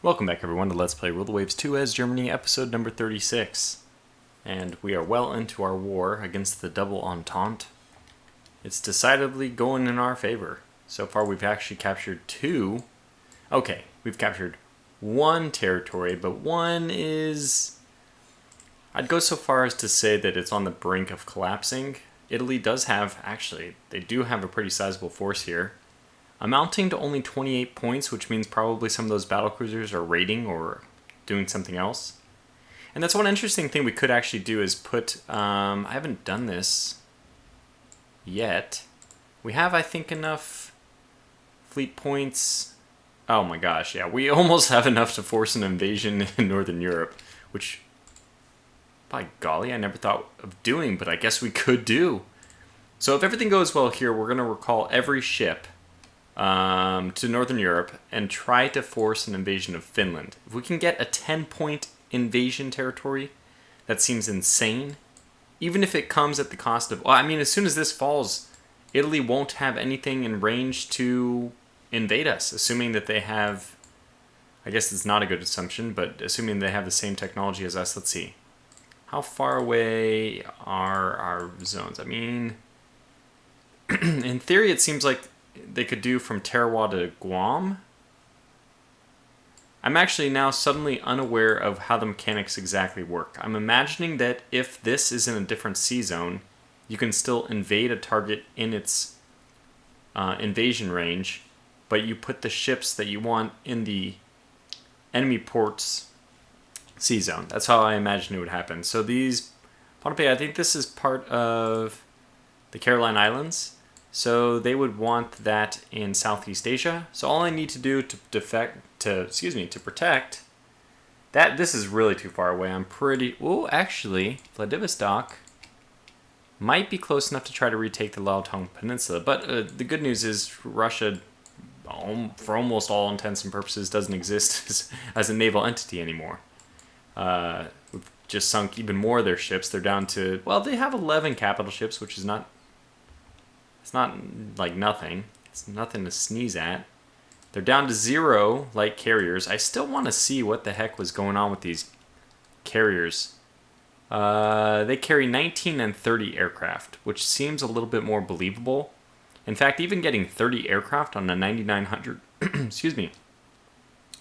Welcome back everyone to Let's Play Rule the Waves 2 as Germany, episode number 36. And we are well into our war against the Double Entente. It's decidedly going in our favor. So far we've actually captured two. Okay, we've captured one territory, but one is... I'd go so far as to say that it's on the brink of collapsing. Italy does have, actually, they do have a pretty sizable force here. Amounting to only 28 points, which means probably some of those battlecruisers are raiding or doing something else. And that's one interesting thing we could actually do is put, I haven't done this yet. We have, I think, enough fleet points. Oh my gosh, yeah, we almost have enough to force an invasion in Northern Europe, which, by golly, I never thought of doing, but I guess we could do. So if everything goes well here, we're going to recall every ship to Northern Europe and try to force an invasion of Finland. If we can get a 10-point invasion territory, that seems insane. Even if it comes at the cost of... Well, I mean, as soon as this falls, Italy won't have anything in range to invade us, assuming that they have... I guess it's not a good assumption, but assuming they have the same technology as us. Let's see. How far away are our zones? I mean, in theory, it seems like they could do from Tarawa to Guam. I'm actually now suddenly unaware of how the mechanics exactly work. I'm imagining that if this is in a different sea zone, you can still invade a target in its invasion range, but you put the ships that you want in the enemy port's sea zone. That's how I imagine it would happen. So these, I think this is part of the Caroline Islands. So they would want that in Southeast Asia. So all I need to do to protect that, this is really too far away. I'm pretty... Oh, actually, Vladivostok might be close enough to try to retake the Laotong Peninsula. But the good news is Russia, for almost all intents and purposes, doesn't exist as a naval entity anymore. We've just sunk even more of their ships. They're down to... Well, they have 11 capital ships, which is not... It's not like nothing. It's nothing to sneeze at. They're down to 0 light carriers. I still want to see what the heck was going on with these carriers. They carry 19 and 30 aircraft, which seems a little bit more believable. In fact, even getting 30 aircraft on a 9,900, excuse me,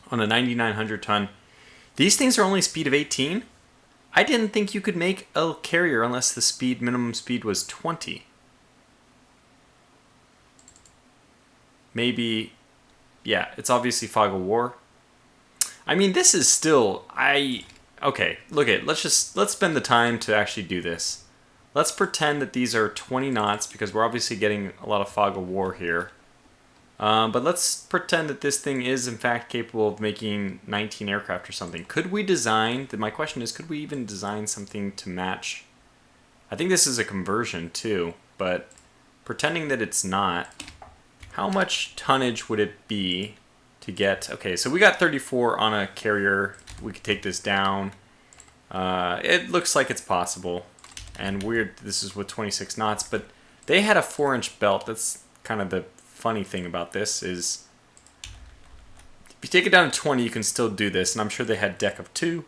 on a 9,900 ton. These things are only speed of 18. I didn't think you could make a carrier unless the minimum speed was 20. Maybe, yeah, it's obviously fog of war. I mean, this is still, okay, let's spend the time to actually do this. Let's pretend that these are 20 knots, because we're obviously getting a lot of fog of war here. But let's pretend that this thing is, in fact, capable of making 19 aircraft or something. Could we design, my question is, could we even design something to match? I think this is a conversion, too, but pretending that it's not... How much tonnage would it be to get... Okay, so we got 34 on a carrier. We could take this down. It looks like it's possible. And weird, this is with 26 knots. But they had a 4-inch belt. That's kind of the funny thing about this is... If you take it down to 20, you can still do this. And I'm sure they had deck of 2.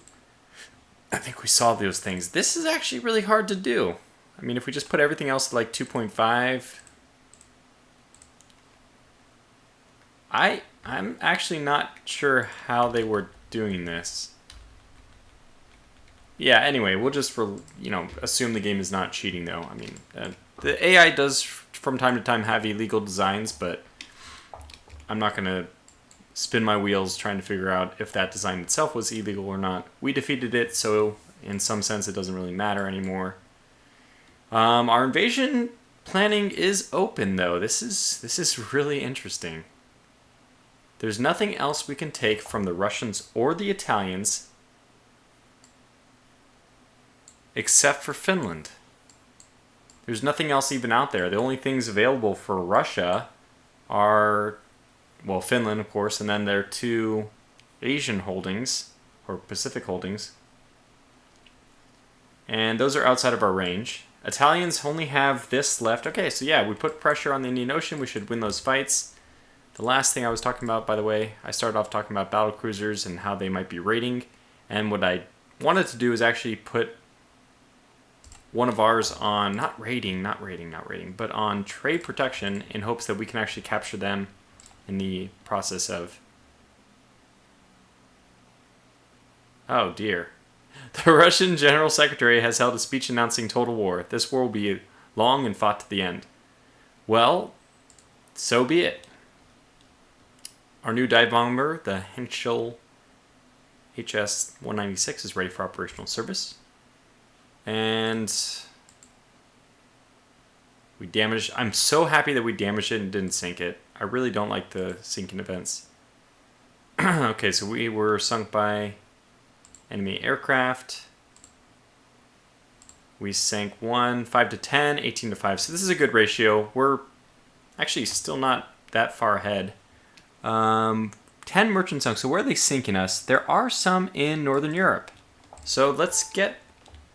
I think we saw those things. This is actually really hard to do. I mean, if we just put everything else to like 2.5... I'm actually not sure how they were doing this. Yeah, anyway, we'll just, assume the game is not cheating, though. I mean, the AI does, from time to time, have illegal designs, but I'm not going to spin my wheels trying to figure out if that design itself was illegal or not. We defeated it, so in some sense it doesn't really matter anymore. Our invasion planning is open, though. This is really interesting. There's nothing else we can take from the Russians or the Italians except for Finland. There's nothing else even out there. The only things available for Russia are, well, Finland, of course, and then their 2 Asian holdings, or Pacific holdings. And those are outside of our range. Italians only have this left. Okay, so yeah, we put pressure on the Indian Ocean. We should win those fights. The last thing I was talking about, by the way, I started off talking about battle cruisers and how they might be rating. And what I wanted to do is actually put one of ours on, not rating, but on trade protection in hopes that we can actually capture them in the process of... Oh dear. The Russian General Secretary has held a speech announcing total war. This war will be long and fought to the end. Well, so be it. Our new dive bomber, the Henschel HS-196, is ready for operational service. And we damaged... I'm so happy that we damaged it and didn't sink it. I really don't like the sinking events. Okay, so we were sunk by enemy aircraft. We sank 1, 5 to 10, 18 to 5. So this is a good ratio. We're actually still not that far ahead. 10 merchant sunk. So where are they sinking us? There are some in Northern Europe. So let's get...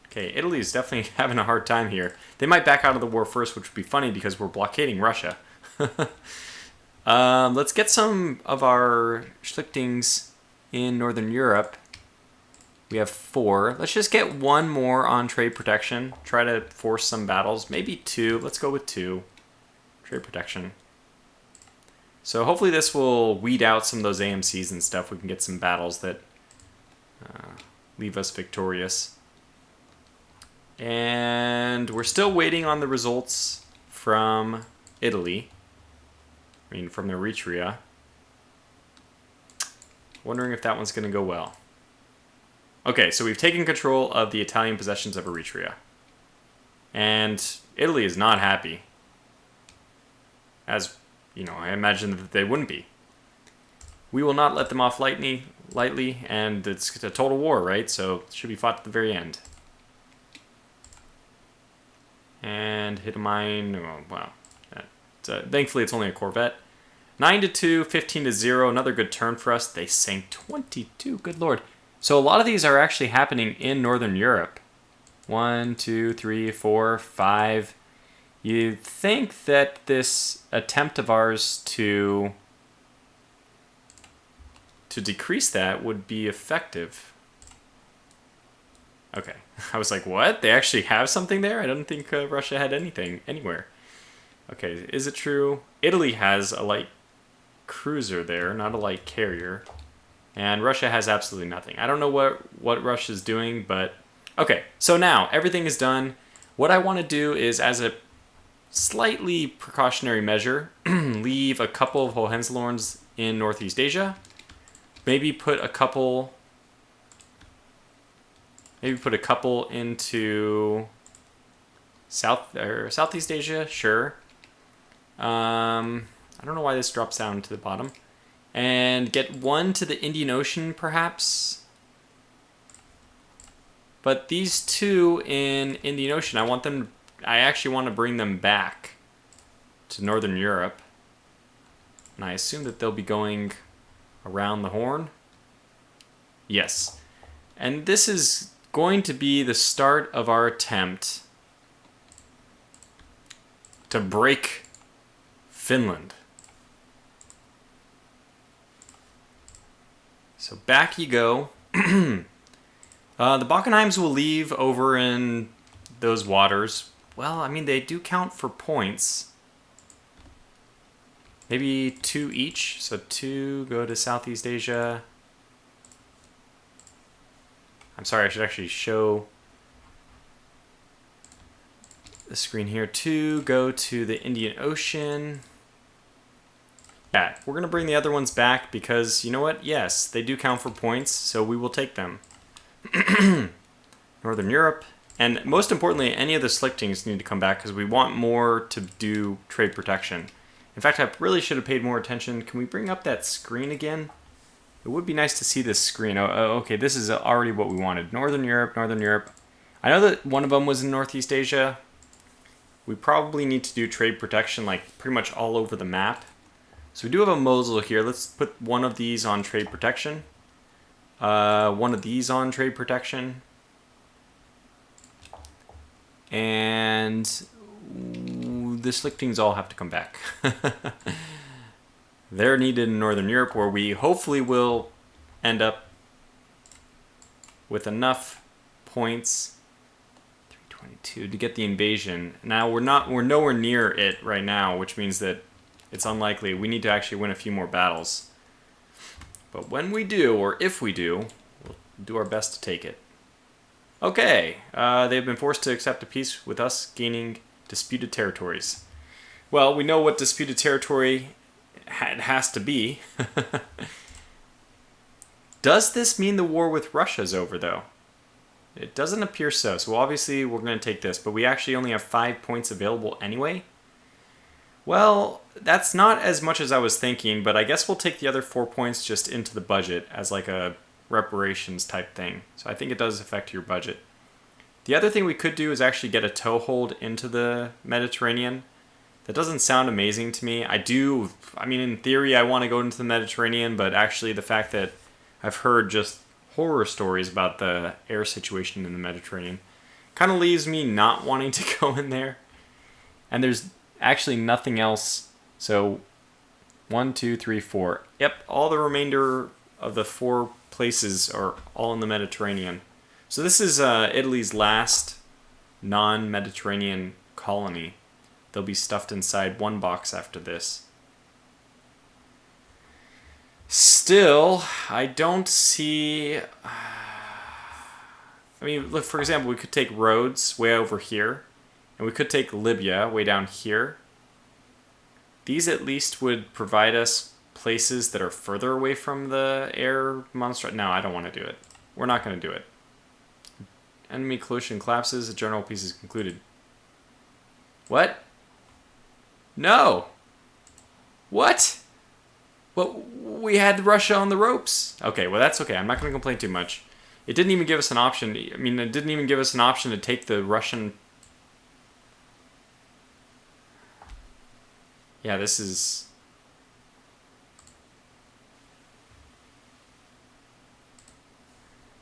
Okay, Italy is definitely having a hard time here. They might back out of the war first, which would be funny because we're blockading Russia. Let's get some of our Schlichtings in Northern Europe. We have 4. Let's just get 1 more on trade protection. Try to force some battles. Maybe 2. Let's go with 2. Trade protection. So hopefully this will weed out some of those AMCs and stuff. We can get some battles that leave us victorious. And we're still waiting on the results from Italy. I mean, from the Eritrea. Wondering if that one's going to go well. Okay, so we've taken control of the Italian possessions of Eritrea. And Italy is not happy. As, you know, I imagine that they wouldn't be. We will not let them off lightly, and it's a total war, right? So it should be fought to the very end. And hit a mine. Oh, wow. Thankfully, it's only a corvette. 9 to 2, 15 to 0. Another good turn for us. They sank 22. Good lord. So a lot of these are actually happening in Northern Europe. 1, 2, 3, 4, 5. You'd think that this attempt of ours to decrease that would be effective. Okay. I was like, what? They actually have something there? I don't think Russia had anything anywhere. Okay, is it true? Italy has a light cruiser there, not a light carrier. And Russia has absolutely nothing. I don't know what Russia's doing, but... Okay, so now everything is done. What I want to do is, as a slightly precautionary measure, leave a couple of Hohenzollerns in Northeast Asia. Maybe put a couple into Southeast Asia, sure. I don't know why this drops down to the bottom. And get 1 to the Indian Ocean, perhaps. But these 2 in Indian Ocean, I actually want to bring them back to Northern Europe. And I assume that they'll be going around the Horn. Yes. And this is going to be the start of our attempt to break Finland. So back you go. The Bockenheims will leave over in those waters. Well, I mean, they do count for points. Maybe 2 each. So 2 go to Southeast Asia. I'm sorry, I should actually show the screen here. 2 go to the Indian Ocean. Yeah, we're going to bring the other ones back because, you know what? Yes, they do count for points, so we will take them. Northern Europe. And most importantly, any of the Schlichtings need to come back because we want more to do trade protection. In fact, I really should have paid more attention. Can we bring up that screen again? It would be nice to see this screen. Okay, this is already what we wanted. Northern Europe, Northern Europe. I know that one of them was in Northeast Asia. We probably need to do trade protection like pretty much all over the map. So we do have a Mosul here. Let's put one of these on trade protection. One of these on trade protection. And the Schlichtings all have to come back. They're needed in Northern Europe, where we hopefully will end up with enough points, 322, to get the invasion. Now we're nowhere near it right now, which means that it's unlikely. We need to actually win a few more battles. But when we do, or if we do, we'll do our best to take it. Okay, they've been forced to accept a peace with us, gaining disputed territories. Well, we know what disputed territory it has to be. Does this mean the war with Russia is over, though? It doesn't appear so. So obviously we're going to take this, but we actually only have 5 points available anyway. Well, that's not as much as I was thinking, but I guess we'll take the other 4 points just into the budget as like a reparations type thing. So I think it does affect your budget. The other thing we could do is actually get a toehold into the Mediterranean. That doesn't sound amazing to me. I mean, in theory, I want to go into the Mediterranean, but actually the fact that I've heard just horror stories about the air situation in the Mediterranean kind of leaves me not wanting to go in there. And there's actually nothing else. So 1, 2, 3, 4. Yep, all the remainder of the 4 places are all in the Mediterranean. So this is Italy's last non-Mediterranean colony. They'll be stuffed inside 1 box after this. Still, I don't see... I mean, look, for example, we could take Rhodes way over here, and we could take Libya way down here. These at least would provide us places that are further away from the air monster. No, I don't want to do it. We're not going to do it. Enemy coalition collapses. The general peace is concluded. What? No. What? Well, we had Russia on the ropes. Okay, well that's okay. I'm not going to complain too much. It didn't even give us an option. I mean, it didn't even give us an option to take the Russian... Yeah, this is...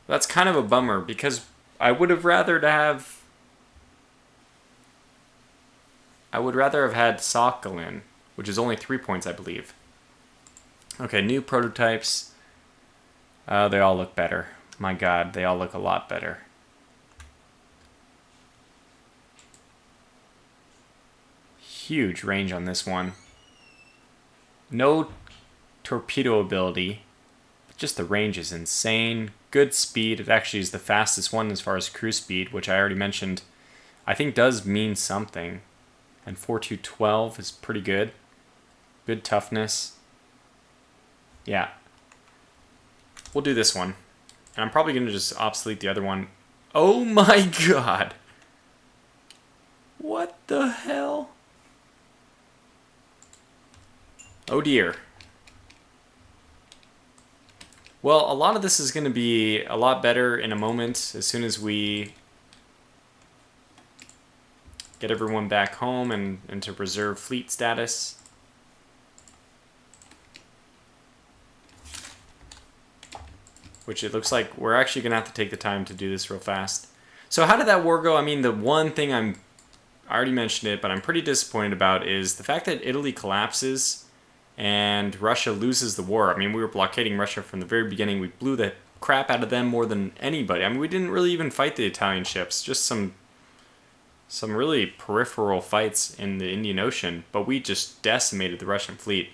That's kind of a bummer, because I would have rather had Sakhalin, which is only 3 points, I believe. Okay, new prototypes. They all look better. My God, they all look a lot better. Huge range on this one. No torpedo ability, but just the range is insane. Good speed. It actually is the fastest one as far as cruise speed, which I already mentioned. I think does mean something. And 4212 is pretty good. Good toughness. Yeah. We'll do this one. And I'm probably going to just obsolete the other one. Oh my God. What the hell? Oh dear. Well, a lot of this is going to be a lot better in a moment as soon as we get everyone back home and to preserve fleet status. Which it looks like we're actually going to have to take the time to do this real fast. So how did that war go? I mean, the one thing I already mentioned it, but I'm pretty disappointed about is the fact that Italy collapses and Russia loses the war. I mean, we were blockading Russia from the very beginning. We blew the crap out of them more than anybody. I mean, we didn't really even fight the Italian ships, just some really peripheral fights in the Indian Ocean, but we just decimated the Russian fleet.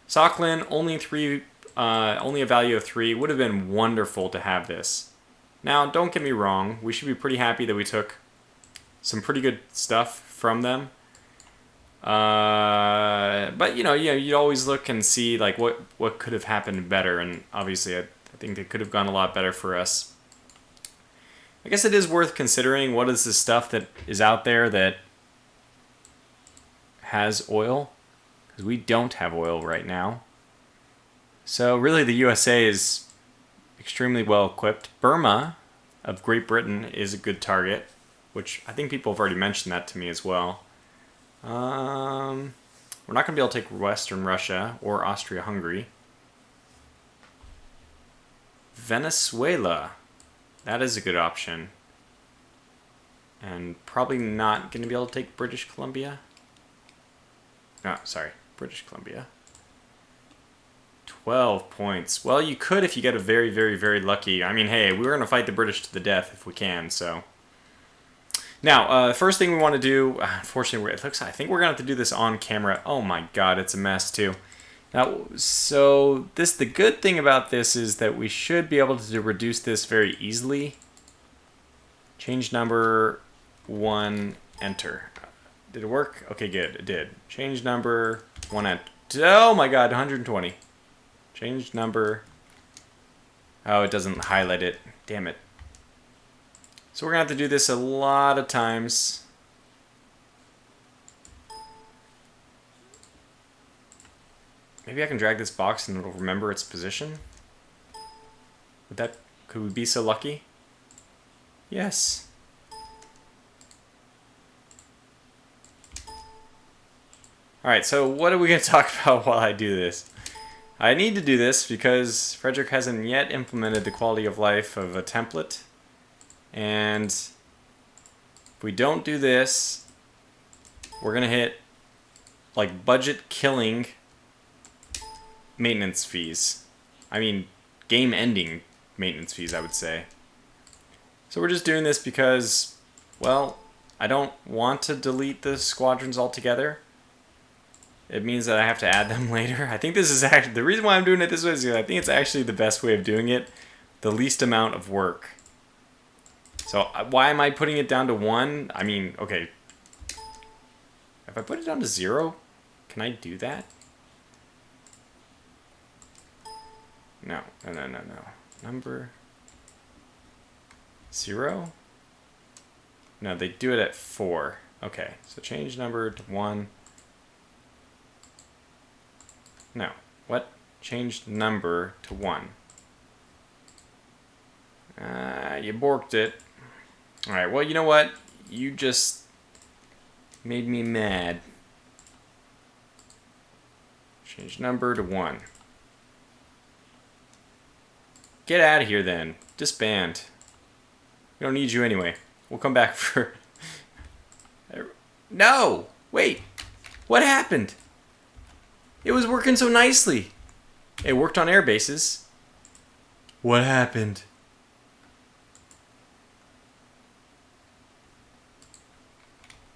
Sakhalin, only a value of 3. Would have been wonderful to have this. Now, don't get me wrong. We should be pretty happy that we took some pretty good stuff from them. But, you know, you'd always look and see like what could have happened better. And obviously, I think it could have gone a lot better for us. I guess it is worth considering what is the stuff that is out there that has oil. Because we don't have oil right now. So really the USA is extremely well equipped. Burma of Great Britain is a good target, which I think people have already mentioned that to me as well. We're not going to be able to take Western Russia or Austria-Hungary. Venezuela. That is a good option. And probably not going to be able to take British Columbia. No, sorry, British Columbia. 12 points. Well, you could if you get a very, very, very lucky. I mean, hey, we're going to fight the British to the death if we can, so. Now, the first thing we want to do, unfortunately, I think we're going to have to do this on camera. Oh my god, it's a mess too. Now, so the good thing about this is that we should be able to reduce this very easily. Change number 1, enter. Did it work? Okay, good, it did. Change number 1, enter. Oh my god, 120. Change number. Oh, it doesn't highlight it. Damn it. So we're going to have to do this a lot of times. Maybe I can drag this box and it'll remember its position. Could we be so lucky? Yes. Alright, so what are we going to talk about while I do this? I need to do this because Frederick hasn't yet implemented the quality of life of a template. And if we don't do this, we're going to hit like budget killing maintenance fees. I mean, game ending maintenance fees, I would say. So we're just doing this because, well, I don't want to delete the squadrons altogether. It means that I have to add them later. I think this is actually, the reason why I'm doing it this way is because I think it's actually the best way of doing it. The least amount of work. So why am I putting it down to 1? I mean, okay. If I put it down to 0, can I do that? No. Number 0? No, they do it at 4. Okay, so change number to 1. No. What? Change number to 1. You borked it. Alright, well, you know what? You just made me mad. Change number to 1. Get out of here then. Disband. We don't need you anyway. We'll come back for... No! Wait! What happened? It was working so nicely. It worked on air bases. What happened?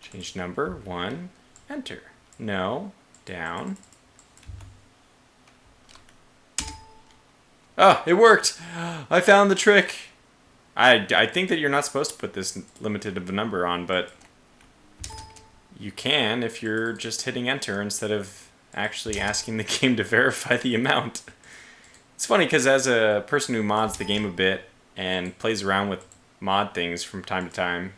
Change number 1. Enter. No. Down. Oh, it worked! I found the trick! I think that you're not supposed to put this limited of a number on, but you can if you're just hitting enter instead of actually asking the game to verify the amount. It's funny because as a person who mods the game a bit and plays around with mod things from time to time,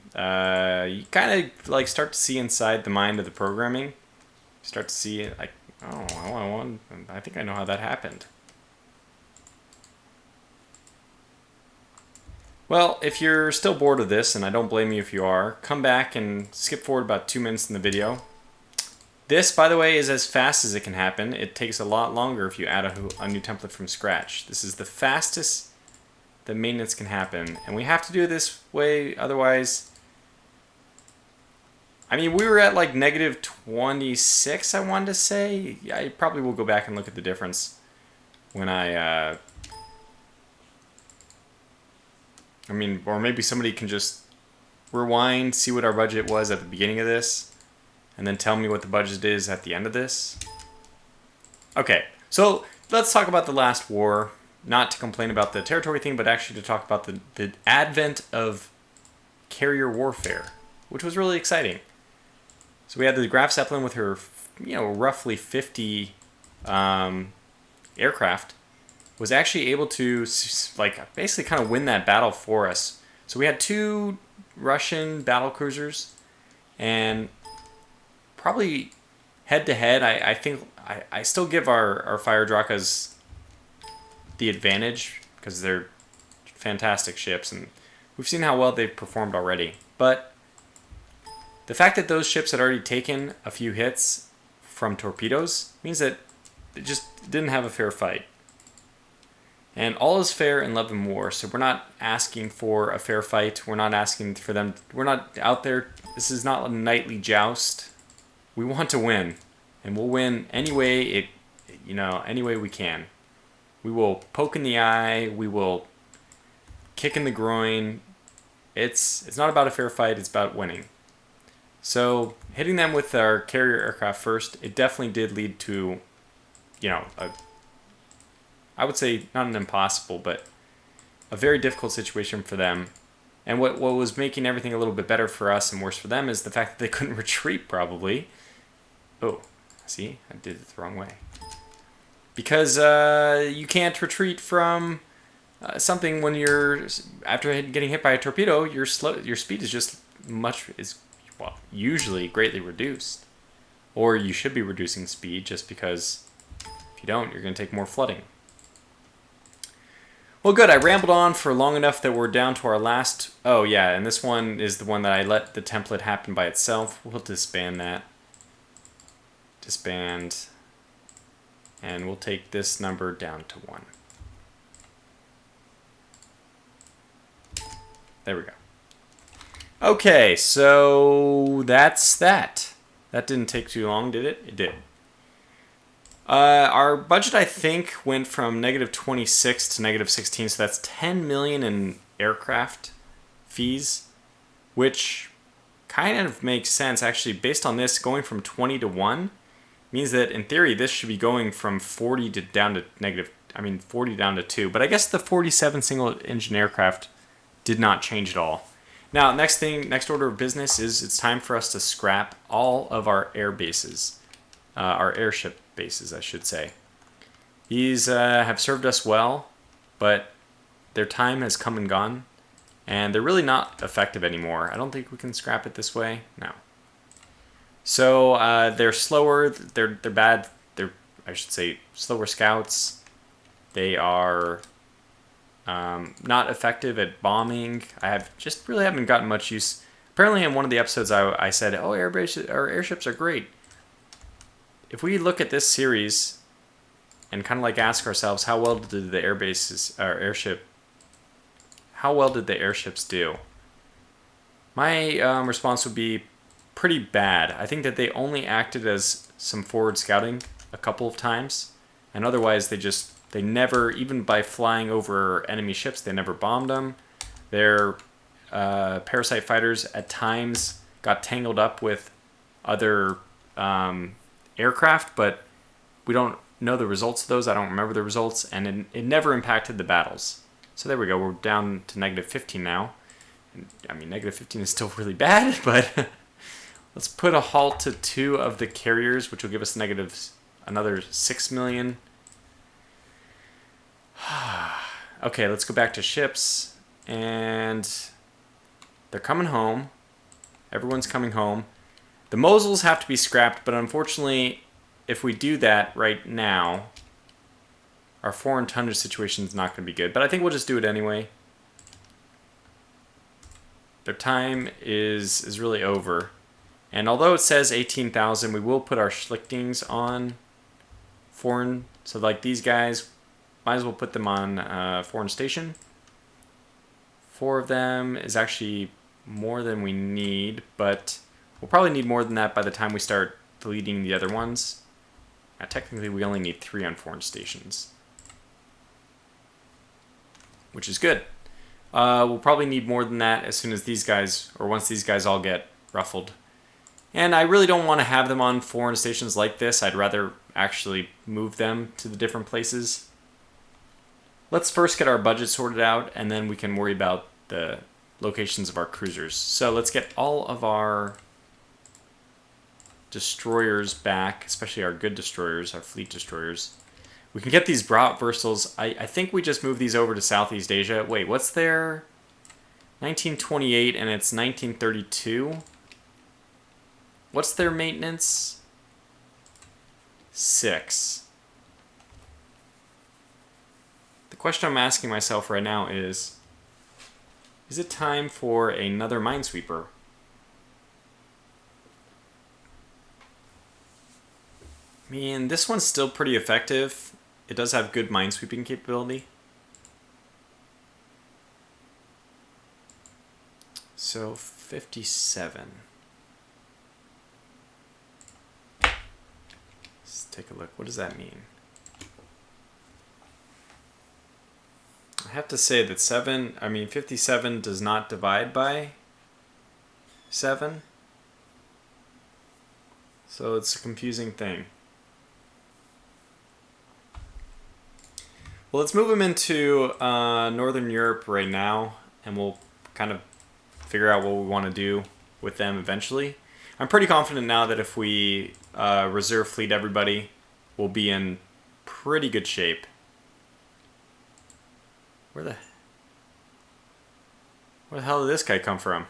you kind of like start to see inside the mind of the programming. You start to see it like, oh, I think I know how that happened. Well, if you're still bored of this, and I don't blame you if you are, come back and skip forward about 2 minutes in the video. This, by the way, is as fast as it can happen. It takes a lot longer if you add a new template from scratch. This is the fastest that maintenance can happen. And we have to do it this way, otherwise... I mean, we were at like negative 26, I wanted to say. I probably will go back and look at the difference when I mean, or maybe somebody can just rewind, see what our budget was at the beginning of this, and then tell me what the budget is at the end of this. Okay, so let's talk about the last war. Not to complain about the territory thing, but actually to talk about the advent of carrier warfare, which was really exciting. So we had the Graf Zeppelin with her, roughly 50 aircraft, was actually able to basically kind of win that battle for us. So we had 2 Russian battle cruisers, and probably head to head, I think I still give our Fire Drakas the advantage because they're fantastic ships, and we've seen how well they've performed already. But the fact that those ships had already taken a few hits from torpedoes means that it just didn't have a fair fight. And all is fair in love and war, so we're not asking for a fair fight. We're not asking for them. We're not out there. This is not a knightly joust. We want to win, and we'll win any way any way we can. We will poke in the eye. We will kick in the groin. It's not about a fair fight. It's about winning. So hitting them with our carrier aircraft first, it definitely did lead to, I would say not an impossible, but a very difficult situation for them. And what was making everything a little bit better for us and worse for them is the fact that they couldn't retreat, probably. Oh, see, I did it the wrong way. Because you can't retreat from something when you're, after getting hit by a torpedo, your speed is just usually greatly reduced. Or you should be reducing speed, just because if you don't, you're going to take more flooding. Well, good. I rambled on for long enough that we're down to our last... Oh, yeah, and this one is the one that I let the template happen by itself. We'll disband that. Disband. And we'll take this number down to 1. There we go. Okay, so that's that. That didn't take too long, did it? It did. Our budget, I think, went from -26 to -16, so that's 10 million in aircraft fees, which kind of makes sense. Actually, based on this, going from 20 to 1 means that, in theory, this should be going from 40 to down to 40 down to 2. But I guess the 47 single-engine aircraft did not change at all. Now, next order of business is it's time for us to scrap all of our air bases, our airship bases, I should say. These have served us well, but their time has come and gone, and they're really not effective anymore. I don't think we can scrap it this way. No. So they're slower. They're bad. They're, I should say, slower scouts. They are not effective at bombing. I really haven't gotten much use. Apparently, in one of the episodes, I said, "Oh, airships are great." If we look at this series and kind of like ask ourselves, how well did the how well did the airships do? My response would be pretty bad. I think that they only acted as some forward scouting a couple of times, and otherwise they never, even by flying over enemy ships, they never bombed them. Their parasite fighters at times got tangled up with other aircraft, but we don't know the results of those. I don't remember the results, and it never impacted the battles. So there we go. We're down to -15 now. I mean, -15 is still really bad, but let's put a halt to 2 of the carriers, which will give us another 6 million. Okay, let's go back to ships, and they're coming home. Everyone's coming home. The Mosels have to be scrapped, but unfortunately, if we do that right now, our foreign tonnage situation is not going to be good. But I think we'll just do it anyway. Their time is really over. And although it says 18,000, we will put our Schlichtings on foreign. So like these guys, might as well put them on foreign station. 4 of them is actually more than we need, but we'll probably need more than that by the time we start deleting the other ones. Technically, we only need 3 on foreign stations, which is good. We'll probably need more than that as soon as these guys, or once these guys all get ruffled. And I really don't want to have them on foreign stations like this. I'd rather actually move them to the different places. Let's first get our budget sorted out, and then we can worry about the locations of our cruisers. So let's get all of our destroyers back, especially our good destroyers, our fleet destroyers. We can get these Bratwurstels. I think we just moved these over to Southeast Asia. Wait, what's their 1928 and it's 1932? What's their maintenance? 6. The question I'm asking myself right now is it time for another Minesweeper? I mean, this one's still pretty effective. It does have good minesweeping capability. So, 57. Let's take a look. What does that mean? have to say that 57 does not divide by 7. So it's a confusing thing. Well, let's move them into Northern Europe right now, and we'll kind of figure out what we want to do with them eventually. I'm pretty confident now that if we reserve fleet everybody, we'll be in pretty good shape. Where the hell did this guy come from?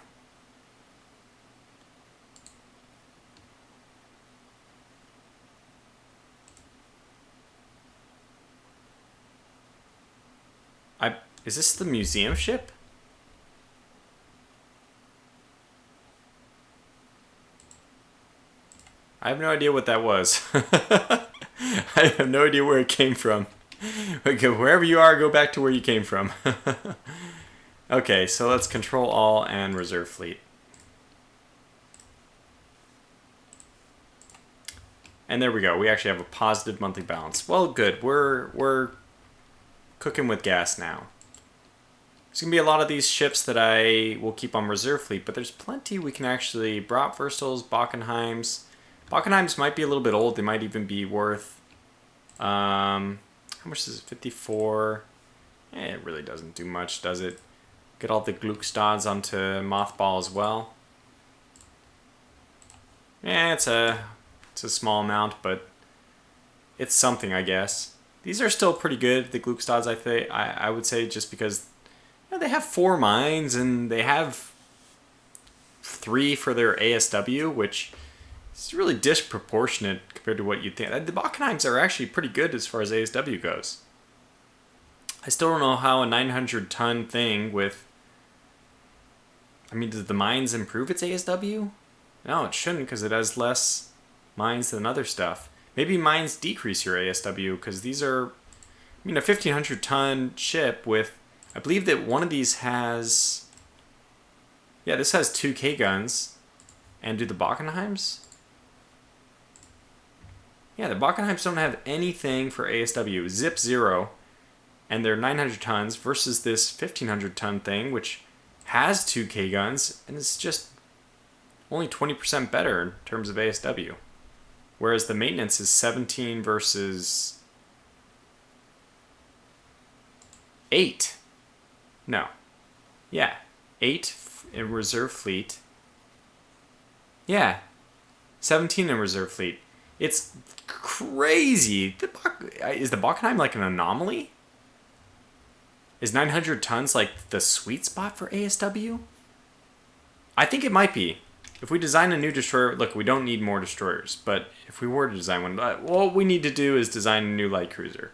Is this the museum ship? I have no idea what that was. I have no idea where it came from. Okay, wherever you are, go back to where you came from. Okay, so let's control all and reserve fleet. And there we go. We actually have a positive monthly balance. Well, good. We're cooking with gas now. There's going to be a lot of these ships that I will keep on reserve fleet, but there's plenty we can actually... Bratwurstels, Bockenheims. Bockenheims might be a little bit old. They might even be worth... how much is it? 54. It really doesn't do much, does it? Get all the Gluckstads onto Mothball as well. It's a small amount, but it's something, I guess. These are still pretty good, the Gluckstads, I would say, just because they have 4 mines and they have 3 for their ASW, which is really disproportionate compared to what you'd think. The Bockenheims are actually pretty good as far as ASW goes. I still don't know how a 900-ton thing with... does the mines improve its ASW? No, it shouldn't, because it has less mines than other stuff. Maybe mines decrease your ASW, because these are... a 1,500-ton ship with... I believe that one of these has... Yeah, this has 2 K-guns. And do the Bockenheims? Yeah, the Bockenheims don't have anything for ASW. Zip 0. And they're 900 tons versus this 1,500-ton thing, which has 2 K-guns, and it's just only 20% better in terms of ASW. Whereas the maintenance is 17 versus 8. No. Yeah. 8 in reserve fleet. Yeah. 17 in reserve fleet. It's crazy. Is the Bockenheim like an anomaly? Is 900 tons like the sweet spot for ASW? I think it might be. If we design a new destroyer, look, we don't need more destroyers, but if we were to design one, what we need to do is design a new light cruiser.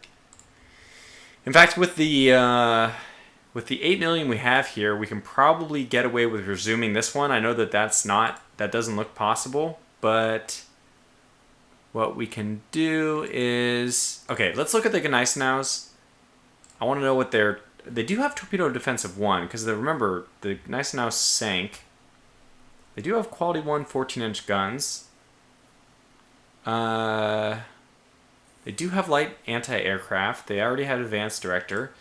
In fact, with the 8 million we have here, we can probably get away with resuming this one. I know that that doesn't look possible, but what we can do is... Okay, let's look at the Gneisenau's. I want to know what they do have torpedo defense of 1, because remember, the Gneisenau sank. They do have quality 1 14-inch guns. They do have light anti-aircraft. They already had advanced director.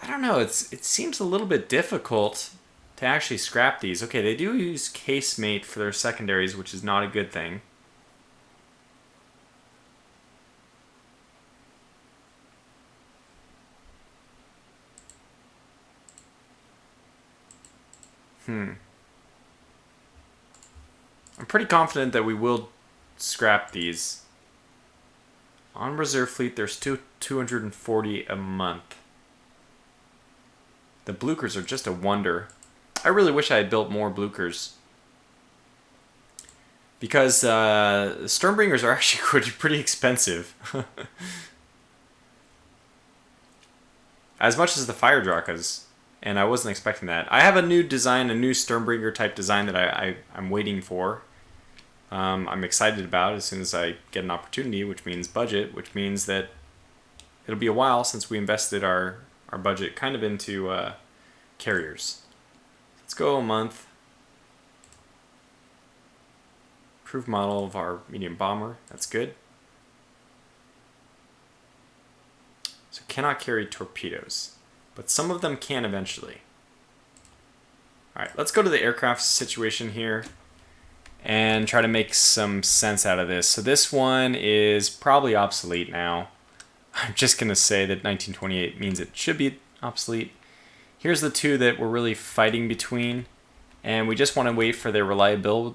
I don't know, it seems a little bit difficult to actually scrap these. Okay, they do use casemate for their secondaries, which is not a good thing. I'm pretty confident that we will scrap these. On reserve fleet, there's 240 a month. The Blukers are just a wonder. I really wish I had built more Blukers. Because Sturmbringers are actually pretty expensive. As much as the Fire Drakas. And I wasn't expecting that. I have a new design, a new Sturmbringer type design that I'm waiting for. I'm excited about as soon as I get an opportunity, which means budget, which means that it'll be a while since we invested our budget kind of into carriers. Let's go a month. Approved model of our medium bomber. That's good. So cannot carry torpedoes. but some of them can eventually. Alright, let's go to the aircraft situation here and try to make some sense out of this. So this one is probably obsolete now. I'm just going to say that 1928 means it should be obsolete. Here's the two that we're really fighting between, and we just want to wait for their reliability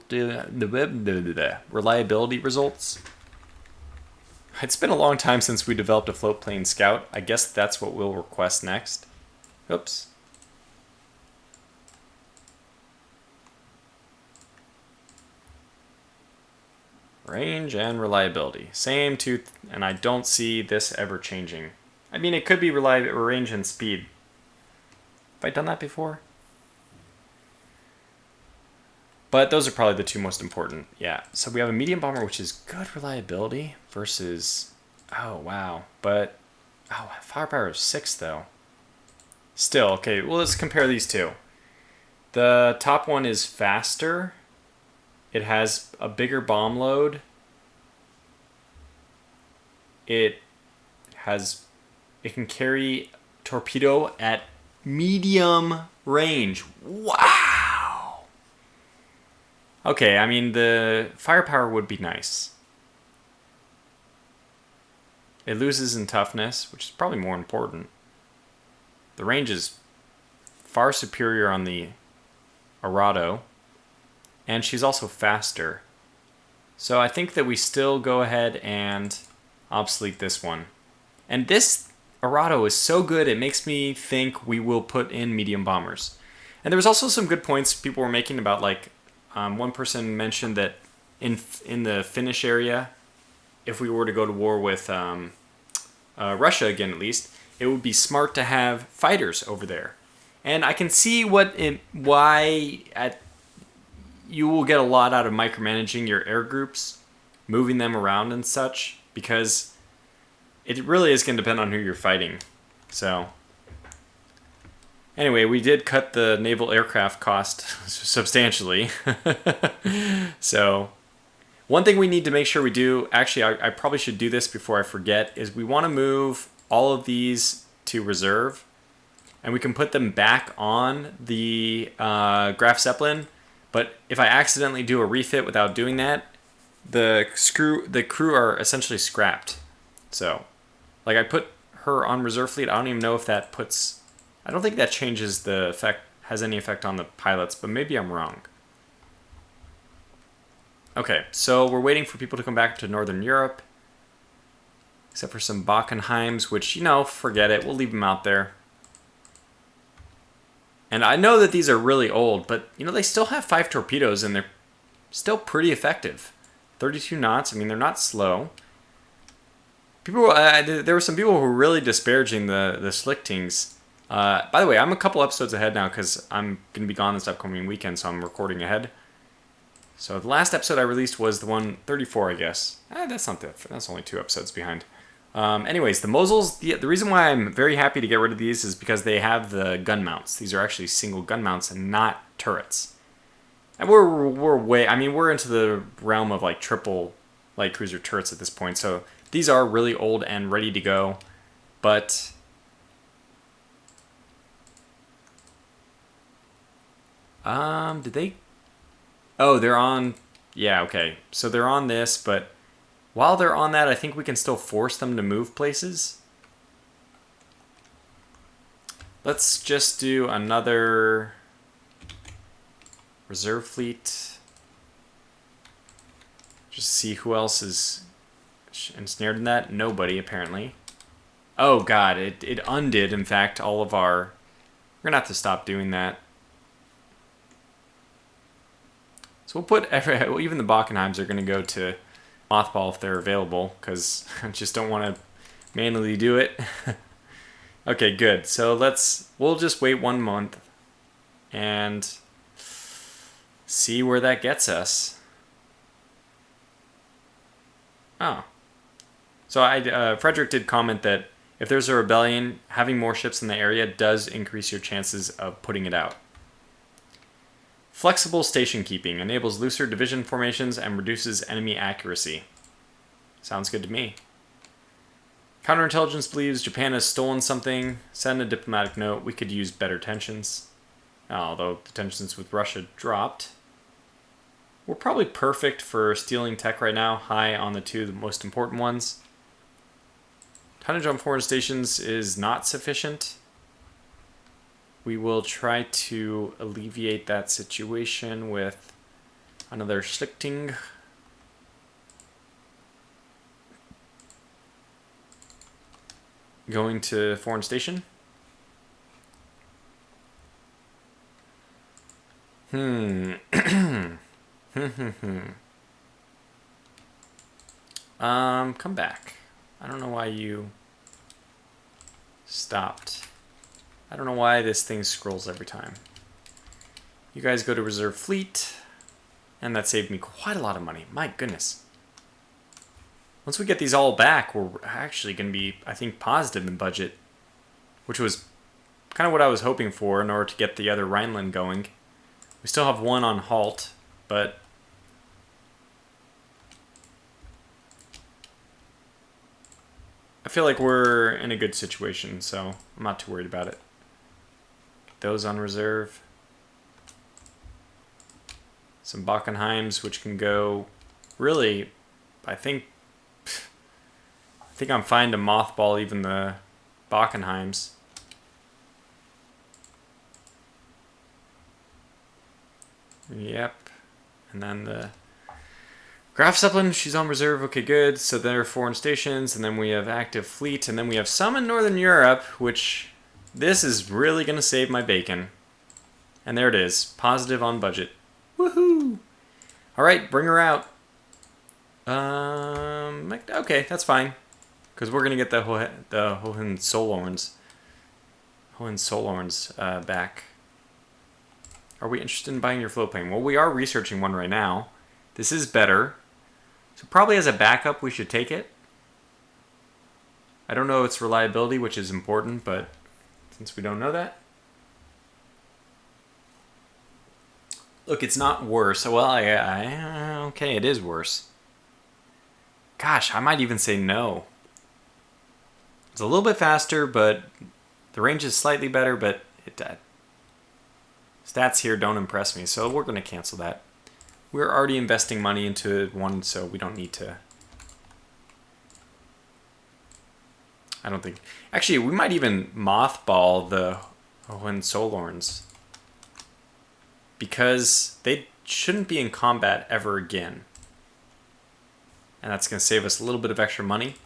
results. It's been a long time since we developed a float plane scout. I guess that's what we'll request next. Oops. Range and reliability. Same two, and I don't see this ever changing. I mean, it could be range and speed. Have I done that before? But those are probably the two most important. Yeah, so we have a medium bomber, which is good reliability versus... Oh, wow. But, oh, firepower of 6, though. Still, okay, well, let's compare these two. The top one is faster. It has a bigger bomb load. It can carry torpedo at medium range. Wow! Okay, I mean, the firepower would be nice. It loses in toughness, which is probably more important. The range is far superior on the Arado. And she's also faster. So I think that we still go ahead and obsolete this one. And this Arado is so good, it makes me think we will put in medium bombers. And there was also some good points people were making about, like, one person mentioned that in the Finnish area, if we were to go to war with Russia again at least, it would be smart to have fighters over there. And I can see why you will get a lot out of micromanaging your air groups, moving them around and such, because it really is going to depend on who you're fighting. So, anyway, we did cut the naval aircraft cost substantially. So, one thing we need to make sure we do, actually I probably should do this before I forget, is we want to move all of these to reserve, and we can put them back on the Graf Zeppelin. But if I accidentally do a refit without doing that, the crew are essentially scrapped. So, like, I put her on reserve fleet. I don't even know if that puts... I don't think that changes the effect, has any effect on the pilots, but maybe I'm wrong. Okay, so we're waiting for people to come back to Northern Europe. Except for some Bockenheims, which, you know, forget it. We'll leave them out there. And I know that these are really old, but, you know, they still have 5 torpedoes, and they're still pretty effective. 32 knots, I mean, they're not slow. People, there were some people who were really disparaging the Schlichtings. By the way, I'm a couple episodes ahead now, because I'm going to be gone this upcoming weekend, so I'm recording ahead. So the last episode I released was the 134, I guess. That's not that's only 2 episodes behind. Anyways, the Mosels, the reason why I'm very happy to get rid of these is because they have the gun mounts. These are actually single gun mounts and not turrets. And we're into the realm of like triple light cruiser turrets at this point. So these are really old and ready to go. But did they? Oh, they're on. Yeah, okay. So they're on this, but while they're on that, I think we can still force them to move places. Let's just do another reserve fleet. Just see who else is ensnared in that. Nobody, apparently. Oh, God. It undid, in fact, all of our... We're going to have to stop doing that. So we'll put... even the Bockenheims are going to go to mothball if they're available, because I just don't want to manually do it. Okay, good. So we'll just wait 1 month and see where that gets us. Oh. So Frederick did comment that if there's a rebellion, having more ships in the area does increase your chances of putting it out. Flexible station keeping enables looser division formations and reduces enemy accuracy. Sounds good to me. Counterintelligence believes Japan has stolen something. Send a diplomatic note. We could use better tensions. Although the tensions with Russia dropped. We're probably perfect for stealing tech right now. High on the most important ones. Tonnage on foreign stations is not sufficient. We will try to alleviate that situation with another schlichting. Going to foreign station. Come back. I don't know why you stopped. I don't know why this thing scrolls every time. You guys go to reserve fleet, and that saved me quite a lot of money. My goodness. Once we get these all back, we're actually going to be, I think, positive in budget, which was kind of what I was hoping for in order to get the other Rhineland going. We still have one on halt, but I feel like we're in a good situation, so I'm not too worried about it. Get those on reserve. Some Bockenheims, which can go really, I think I'm fine to mothball even the Bockenheims. Yep. And then the Graf Zeppelin, she's on reserve. Okay, good. So there are foreign stations, and then we have active fleet, and then we have some in Northern Europe, which this is really going to save my bacon. And there it is. Positive on budget. Woohoo! All right, bring her out. Okay, that's fine. Because we're going to get the Hohenzollerns back. Are we interested in buying your float plane? Well, we are researching one right now. This is better. So probably as a backup, we should take it. I don't know its reliability, which is important, but since we don't know that. Look, it's not worse. Well, okay, it is worse. Gosh, I might even say no. It's a little bit faster, but the range is slightly better, but stats here don't impress me, so we're going to cancel that. We're already investing money into one, so we don't need to. I don't think. Actually, we might even mothball the Hohenzollerns because they shouldn't be in combat ever again. And that's going to save us a little bit of extra money.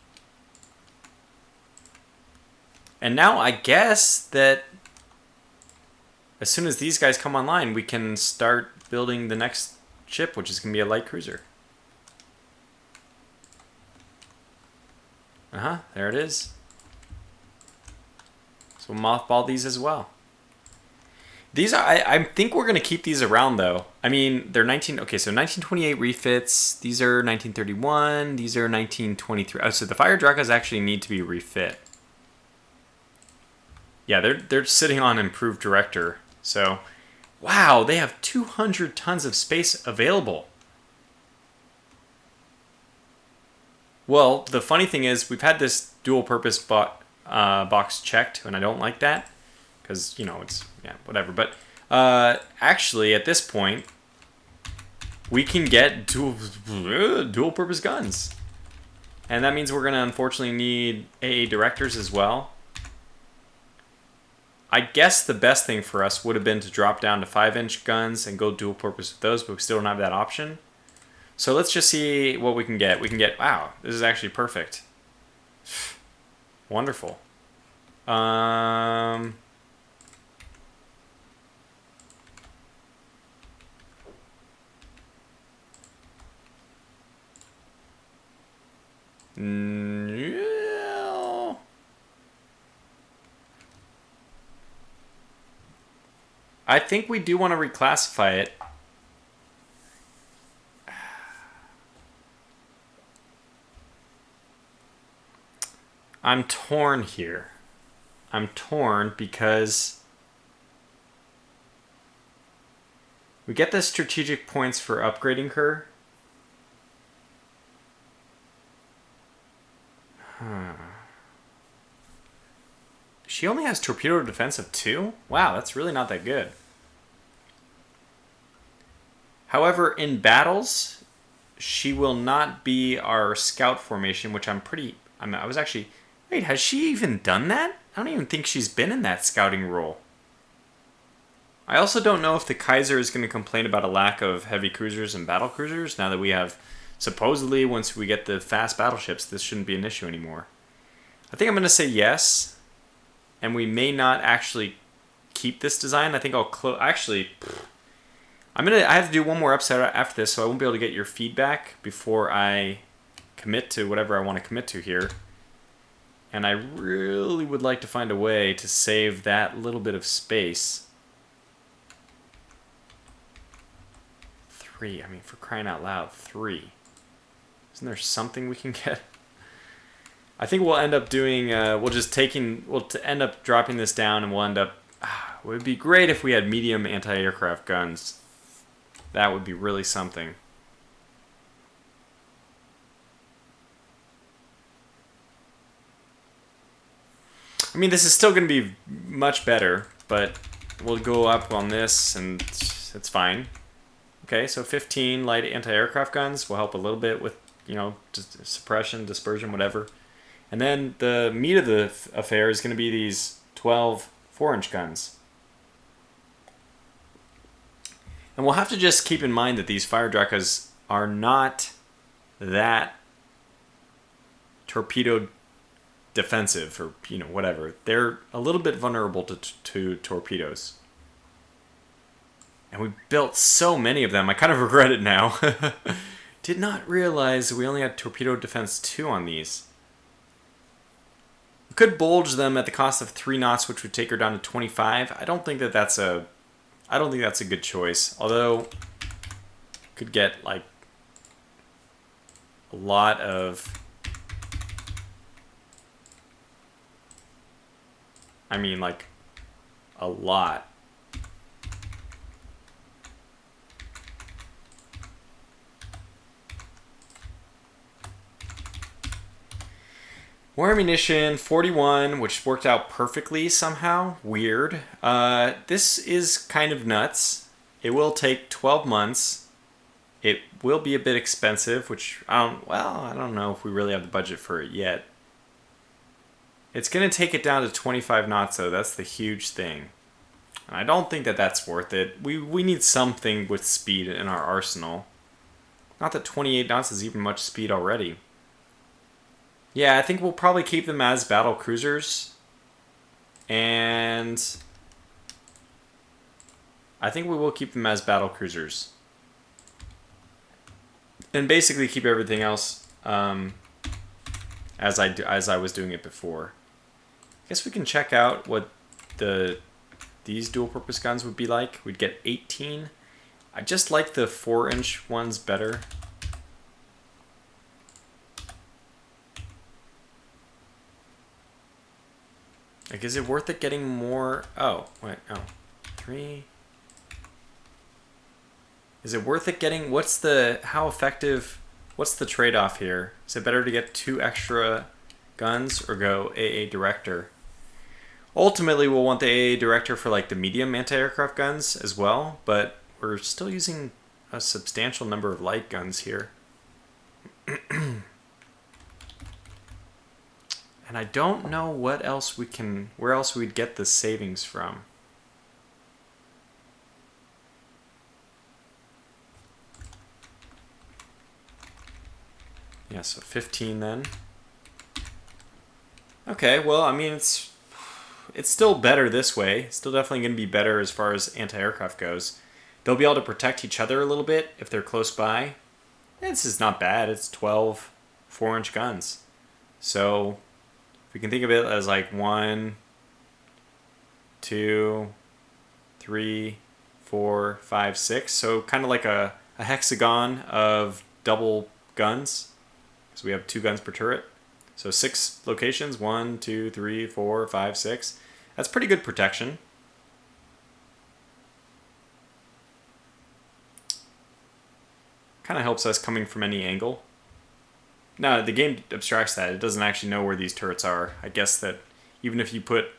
And now I guess that as soon as these guys come online, we can start building the next ship, which is going to be a light cruiser. There it is. So we'll mothball these as well. These are, I think we're going to keep these around though. I mean, they're 1928 refits. These are 1931. These are 1923. Oh, so the Fire Dracos actually need to be refit. Yeah, they're sitting on improved director. So, wow, they have 200 tons of space available. Well, the funny thing is, we've had this dual-purpose box checked, and I don't like that. Because, you know, it's, yeah, whatever. But, actually, at this point, we can get dual-purpose guns. And that means we're going to unfortunately need AA directors as well. I guess the best thing for us would have been to drop down to 5-inch guns and go dual purpose with those, but we still don't have that option. So let's just see what we can get. We can get, wow, this is actually perfect. Wonderful. Yeah. I think we do want to reclassify it. I'm torn here. I'm torn because we get the strategic points for upgrading her. She only has torpedo defense of 2? Wow, that's really not that good. However, in battles, she will not be our scout formation, which I was actually... Wait, has she even done that? I don't even think she's been in that scouting role. I also don't know if the Kaiser is going to complain about a lack of heavy cruisers and battle cruisers now that we have, supposedly, once we get the fast battleships, this shouldn't be an issue anymore. I think I'm going to say yes, and we may not actually keep this design. I think I'll close... Actually, I have to do one more episode after this, so I won't be able to get your feedback before I commit to whatever I want to commit to here. And I really would like to find a way to save that little bit of space. 3, I mean, for crying out loud, 3. Isn't there something we can get? I think we'll end up doing, we'll end up dropping this down, and we'll end up, it would be great if we had medium anti-aircraft guns. That would be really something. I mean, this is still going to be much better, but we'll go up on this, and it's fine. Okay, so 15 light anti-aircraft guns will help a little bit with, just suppression, dispersion, whatever. And then the meat of the affair is going to be these 12 4-inch guns. And we'll have to just keep in mind that these fire Drakas are not that torpedo defensive or, whatever. They're a little bit vulnerable to torpedoes. And we built so many of them. I kind of regret it now. Did not realize we only had torpedo defense 2 on these. We could bulge them at the cost of 3 knots, which would take her down to 25. I don't think that's a good choice. Although, could get like a lot of... I mean, like, a lot. More ammunition, 41, which worked out perfectly somehow. Weird. This is kind of nuts. It will take 12 months. It will be a bit expensive, which I don't know if we really have the budget for it yet. It's going to take it down to 25 knots, though. That's the huge thing. And I don't think that that's worth it. We need something with speed in our arsenal. Not that 28 knots is even much speed already. Yeah, I think we'll probably keep them as battle cruisers. And I think we will keep them as battle cruisers. And basically keep everything else as I was doing it before. I guess we can check out what these dual purpose guns would be like. We'd get 18. I just like the 4-inch ones better. Like, is it worth it getting more? Oh, wait, 3. Is it worth it getting, how effective, what's the trade-off here? Is it better to get 2 extra guns or go AA Director? Ultimately, we'll want the AA Director for like the medium anti-aircraft guns as well, but we're still using a substantial number of light guns here. And I don't know where else we'd get the savings from. Yeah, so 15 then. Okay, well, I mean, it's still better this way. Still definitely going to be better as far as anti-aircraft goes. They'll be able to protect each other a little bit if they're close by. This is not bad. It's 12 4-inch guns. So we can think of it as like 1, 2, 3, 4, 5, 6. So kind of like a hexagon of double guns. So we have 2 guns per turret. So 6 locations, 1, 2, 3, 4, 5, 6. That's pretty good protection. Kind of helps us coming from any angle. No, the game abstracts that. It doesn't actually know where these turrets are. I guess that even if you put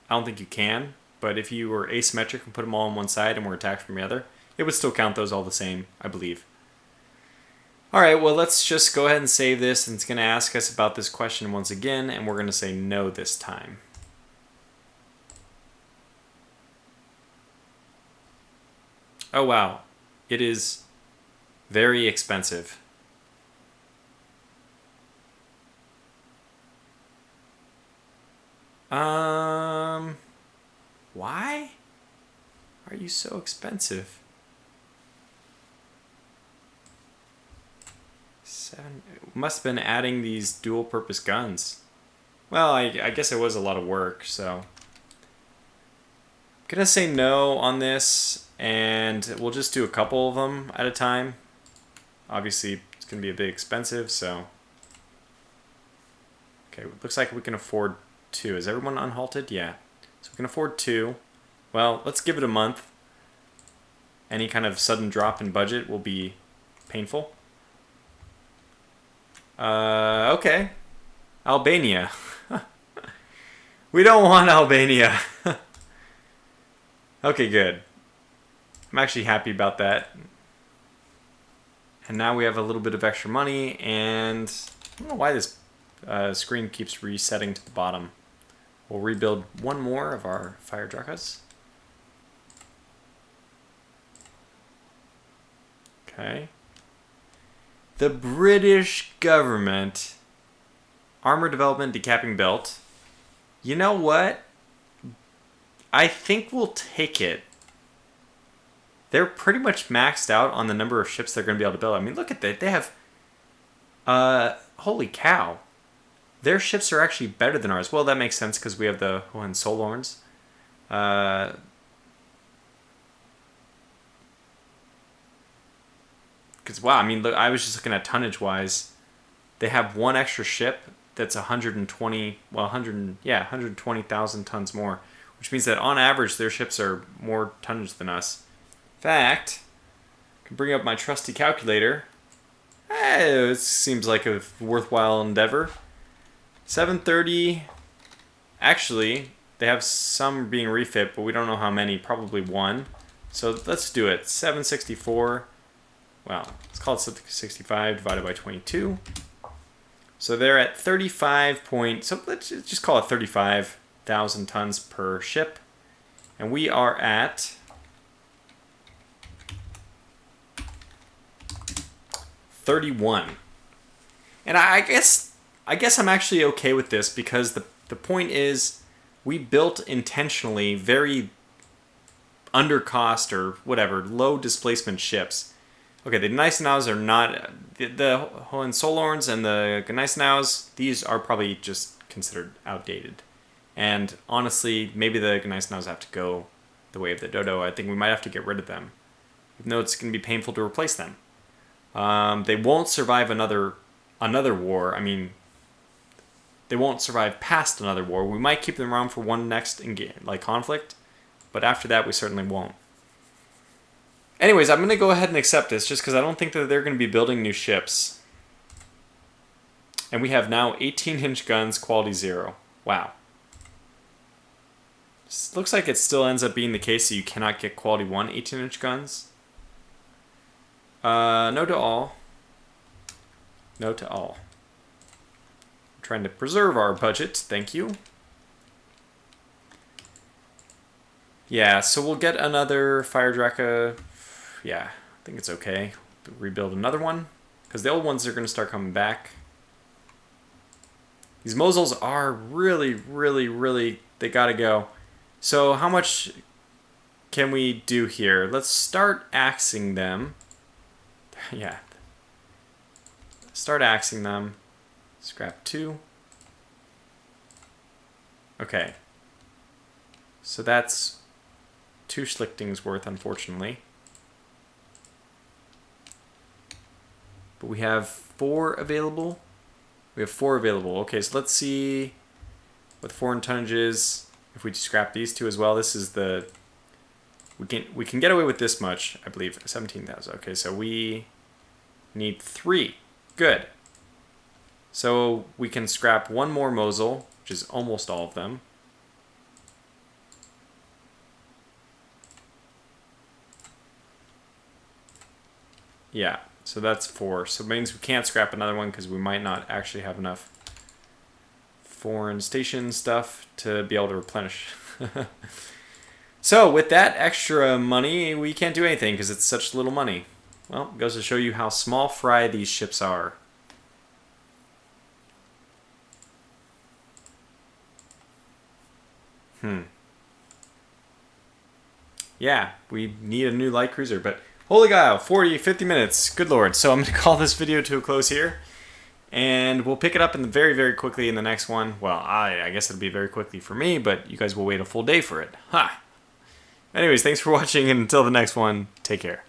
I don't think you can, but if you were asymmetric and put them all on one side and were attacked from the other, it would still count those all the same, I believe. Alright, well let's just go ahead and save this, and it's going to ask us about this question once again, and we're going to say no this time. Oh wow, it is very expensive. Why are you so expensive? Must have been adding these dual purpose guns. Well, I guess it was a lot of work, so. I'm gonna say no on this, and we'll just do a couple of them at a time. Obviously, it's gonna be a bit expensive, so. Okay, looks like we can afford 2. Is everyone unhalted? Yeah. So we can afford 2. Well, let's give it a month. Any kind of sudden drop in budget will be painful. Okay. Albania. We don't want Albania. Okay, good. I'm actually happy about that. And now we have a little bit of extra money, and I don't know why this screen keeps resetting to the bottom. We'll rebuild one more of our fire drakas. Okay. The British government, armor development, decapping belt. You know what? I think we'll take it. They're pretty much maxed out on the number of ships they're going to be able to build. I mean, look at that. They have, holy cow. Their ships are actually better than ours. Well, that makes sense because we have the Hohenzollerns. Because, wow, I mean, look, I was just looking at tonnage-wise. They have one extra ship that's 120,000 tons more, which means that on average their ships are more tonnage than us. In fact, I can bring up my trusty calculator. It seems like a worthwhile endeavor. 730. Actually, they have some being refit, but we don't know how many. Probably 1. So let's do it. 764. Well, let's call it 65 divided by 22. So they're at 35 point. So let's just call it 35,000 tons per ship, and we are at 31. And I guess I'm actually okay with this because the point is we built intentionally very under cost or whatever low displacement ships. Okay, the Gneisenau's are not the Hohenzollerns and the Gneisenau's. These are probably just considered outdated. And honestly, maybe the Gneisenau's have to go the way of the Dodo. I think we might have to get rid of them, even though it's going to be painful to replace them. They won't survive another war. I mean, they won't survive past another war. We might keep them around for one next conflict, but after that, we certainly won't. Anyways, I'm going to go ahead and accept this just because I don't think that they're going to be building new ships. And we have now 18-inch guns, quality 0. Wow. This looks like it still ends up being the case that you cannot get quality 1 18-inch guns. No to all. No to all. I'm trying to preserve our budget. Thank you. Yeah, so we'll get another Fire Draka. Yeah, I think it's okay. Rebuild another one, because the old ones are going to start coming back. These Mosels are really, they got to go. So how much can we do here? Let's start axing them. Yeah. Start axing them. Scrap 2. Okay. So that's 2 Schlichtings worth, unfortunately. But we have 4 available. We have 4 available. Okay, so let's see what the foreign tonnage is. If we scrap these 2 as well, this is the... We can get away with this much, I believe. 17,000. Okay, so we need 3. Good. So we can scrap 1 more Mosel, which is almost all of them. Yeah, so that's 4. So it means we can't scrap another one because we might not actually have enough foreign station stuff to be able to replenish. So with that extra money, we can't do anything because it's such little money. Well, it goes to show you how small fry these ships are. Yeah, we need a new light cruiser, but holy cow, 40, 50 minutes. Good lord. So I'm going to call this video to a close here. And we'll pick it up in the very quickly in the next one. Well, I guess it'll be very quickly for me, but you guys will wait a full day for it. Ha! Anyways, thanks for watching, and until the next one, take care.